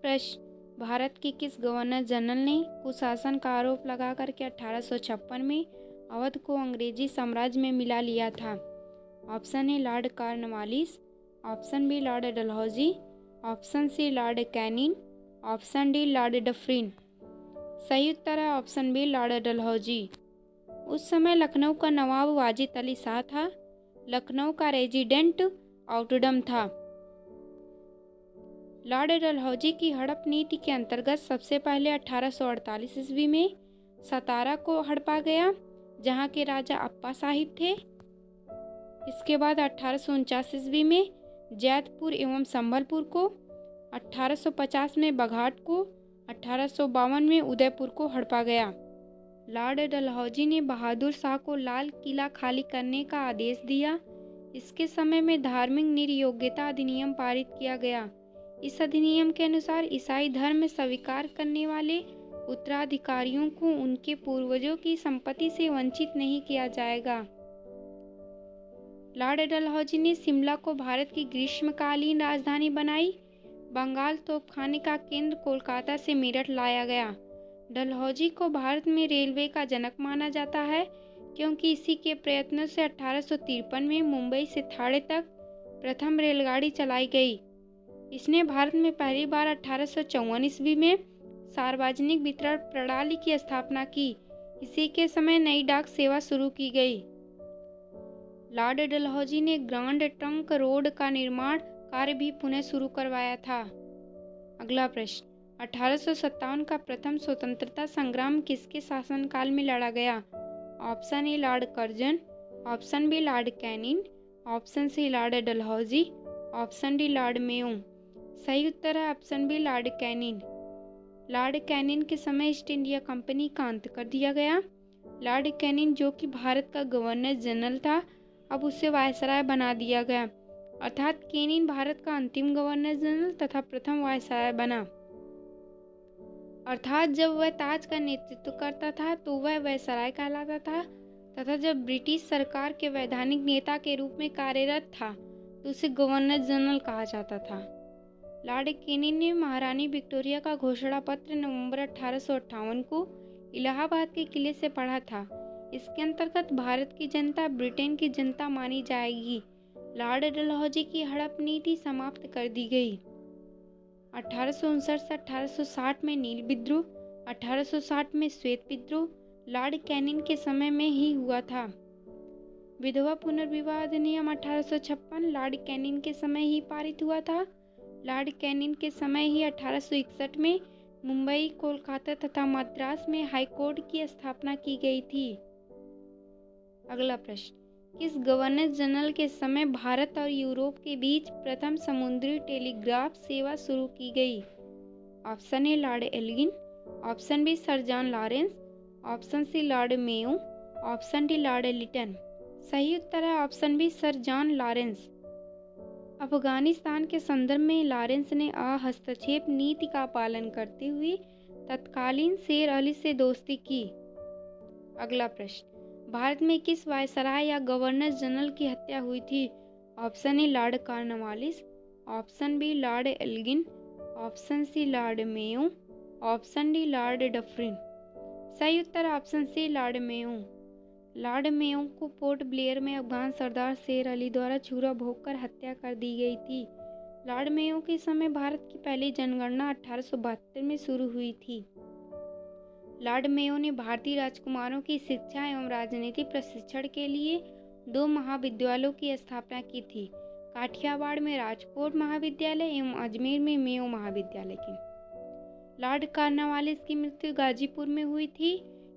प्रश्न, भारत के किस गवर्नर जनरल ने कुशासन का आरोप लगा करके 1856 में अवध को अंग्रेजी साम्राज्य में मिला लिया था? Option A Lord Cornwallis, option B Lord Dalhousie, option C Lord Canning, option D Lord Dufferin. सही उत्तर है ऑप्शन बी लॉर्ड डलहौजी। उस समय लखनऊ का नवाब वाजिद अली शाह था। लखनऊ का रेजिडेंट आउटडम था। लॉर्ड डलहौजी की हड़प नीति के अंतर्गत सबसे पहले 1848 ईस्वी में सतारा को हड़पा गया, जहां के राजा अप्पा साहिब थे। इसके बाद 1849 ईस्वी में जैतपुर एवं संभलपुर को, 1850 में बघाट को, 1852 में उदयपुर को हड़पा गया। लॉर्ड डलहौजी ने बहादुर शाह को लाल किला खाली करने का आदेश दिया। इसके समय में धार्मिक निर्योग्यता अधिनियम पारित किया गया। इस अधिनियम के अनुसार ईसाई धर्म स्वीकार करने वाले उत्तराधिकारियों को उनके पूर्वजों की संपत्ति से वंचित नहीं किया जाएगा। लॉर्ड डलहौजी ने शिमला को भारत की ग्रीष्मकालीन राजधानी बनाई। बंगाल तोपखाने का केंद्र कोलकाता से मेरठ लाया गया। डलहौजी को भारत में रेलवे का जनक माना जाता है, क्योंकि इसी के प्रयत्नों से 1853 में मुंबई से थाणे तक प्रथम रेलगाड़ी चलाई गई। इसने भारत में पहली बार 1854 ईस्वी में सार्वजनिक वितरण प्रणाली की स्थापना की। इसी के समय नई डाक सेवा शुरू की गई। लॉर्ड डलहौजी ने ग्रांड ट्रंक रोड का निर्माण कार्य भी पुनः शुरू करवाया था। अगला प्रश्न, 1857 का प्रथम स्वतंत्रता संग्राम किसके शासनकाल में लड़ा गया? Option A Lord Curzon, option B Lord Canning, option C Lord Dalhousie, option D Lord Mayo. सही उत्तर है option B Lord Canning. Lord Canning के समय ईस्ट इंडिया कंपनी का अंत कर दिया गया। लॉर्ड कैनिंग, जो कि भारत का गवर्नर जनरल था, अब उसे वायसराय बना दिया गया, अर्थात कैनिंग भारत का अंतिम गवर्नर जनरल तथा प्रथम वायसराय बना। अर्थात जब वह ताज का नेतृत्व करता था तो वह वायसराय कहलाता था, तथा जब ब्रिटिश सरकार के वैधानिक नेता के रूप में कार्यरत था तो उसे गवर्नर जनरल कहा जाता था। लॉर्ड कैनिंग ने महारानी विक्टोरिया का घोषणा पत्र नवंबर 1858 को इलाहाबाद के किले से पढ़ा था। इसके अंतर्गत भारत की जनता ब्रिटेन की जनता मानी जाएगी। लॉर्ड डलहौजी की हड़प नीति समाप्त कर दी गई। 1859 से 1860 में नील विद्रोह, 1860 में श्वेत विद्रोह लॉर्ड कैनिंग के समय में ही हुआ था। विधवा पुनर्विवाह अधिनियम 1856 लॉर्ड कैनिंग के समय ही पारित हुआ था। लॉर्ड कैनिंग के समय ही 1861 में मुंबई, कोलकाता तथा मद्रास में हाईकोर्ट की स्थापना की गई थी। अगला प्रश्न, किस गवर्नर जनरल के समय भारत और यूरोप के बीच प्रथम समुद्री टेलीग्राफ सेवा शुरू की गई? Option A Lord Elgin, option B Sir John Lawrence, option C Lord Mayo, option D Lord Lytton. सही उत्तर है option B Sir John Lawrence. Afghanistan के संदर्भ में लॉरेंस ने हस्तक्षेप नीति का पालन करते हुए तत्कालीन शेर अली से दोस्ती की। अगला प्रश्न, भारत में किस वायसराय या गवर्नर जनरल की हत्या हुई थी? Option A Lord Cornwallis, option B Lord Elgin, option C Lord Mayo, option D Lord Dufferin. सही उत्तर option C Lord Mayo. Lord Mayo को पोर्ट ब्लेयर में अफगान सरदार शेर अली द्वारा छुरा भोंककर हत्या कर दी गई थी। लॉर्ड मेयो के समय भारत की पहली जनगणना 1872 में शुरू हुई थी। लॉर्ड मेयो ने भारतीय राजकुमारों की शिक्षा एवं राजनीतिक प्रशिक्षण के लिए 2 महाविद्यालयों की स्थापना की थी, काठियावाड़ में राजकोट महाविद्यालय एवं अजमेर में मेयो महाविद्यालय की। लॉर्ड कॉर्नवालिस की मृत्यु गाजीपुर में हुई थी,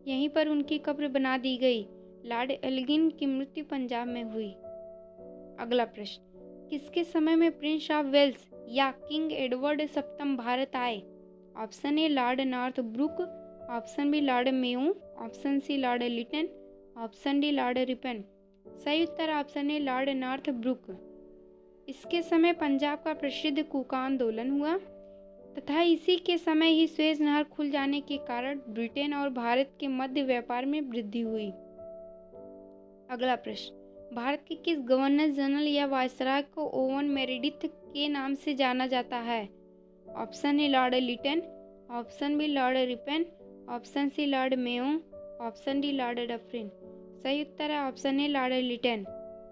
यहीं पर उनकी कब्र बना दी गई। लॉर्ड एल्गिन की मृत्यु पंजाब में हुई। अगला प्रश्न, किसके समय में प्रिंस ऑफ वेल्स या किंग एडवर्ड सप्तम भारत आए? Option A Lord Northbrook, option B Lord Mayo, option C Lord Lytton, option D Lord Ripon. सही उत्तर option A Lord Northbrook. इसके समय पंजाब का प्रसिद्ध कूका आंदोलन हुआ तथा इसी के समय ही सुएज नहर खुल जाने के कारण ब्रिटेन और भारत के मध्य व्यापार में वृद्धि हुई। अगला प्रश्न, भारत के किस गवर्नर जनरल या वायसराय को ओवन मेरेडिथ के नाम से जाना जाता है? Option A Lord Lytton, option B Lord Ripon, option C Lord Mayo, option D Lord Dufferin. सही उत्तर है ऑप्शन ए लॉर्ड लिटन।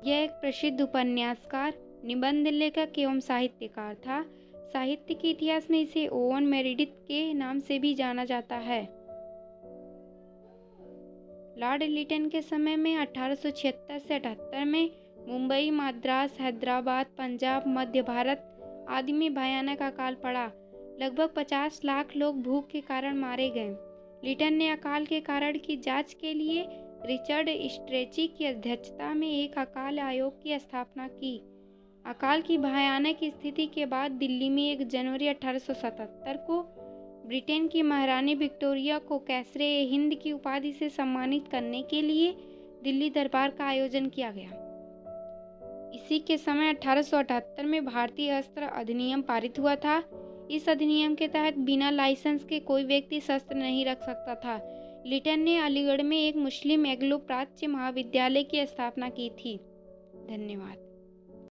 यह एक प्रसिद्ध उपन्यासकार, निबंध लेखक एवं साहित्यकार था। साहित्य के इतिहास में इसे ओवन मेरिडिथ के नाम से भी जाना जाता है। लॉर्ड लिटन के समय में 1876 से 78 में मुंबई, मद्रास, हैदराबाद, पंजाब, मध्य भारत आदि में भयानक अकाल पड़ा। लगभग 50 लाख लोग भूख के कारण मारे गए। लिटन ने अकाल के कारण की जांच के लिए रिचर्ड स्ट्रेची की अध्यक्षता में एक अकाल आयोग की स्थापना की। अकाल की भयानक स्थिति के बाद दिल्ली में 1 जनवरी 1877 को ब्रिटेन की महारानी विक्टोरिया को कैसरे हिंद की उपाधि से सम्मानित करने के लिए दिल्ली दरबार का आयोजन किया गया। इसी के समय 1878 में भारतीय अस्त्र अधिनियम पारित हुआ था। इस अधिनियम के तहत बिना लाइसेंस के कोई व्यक्ति शस्त्र नहीं रख सकता था। लिटन ने अलीगढ़ में एक मुस्लिम एंग्लो प्राच्य महाविद्यालय की स्थापना की थी। धन्यवाद।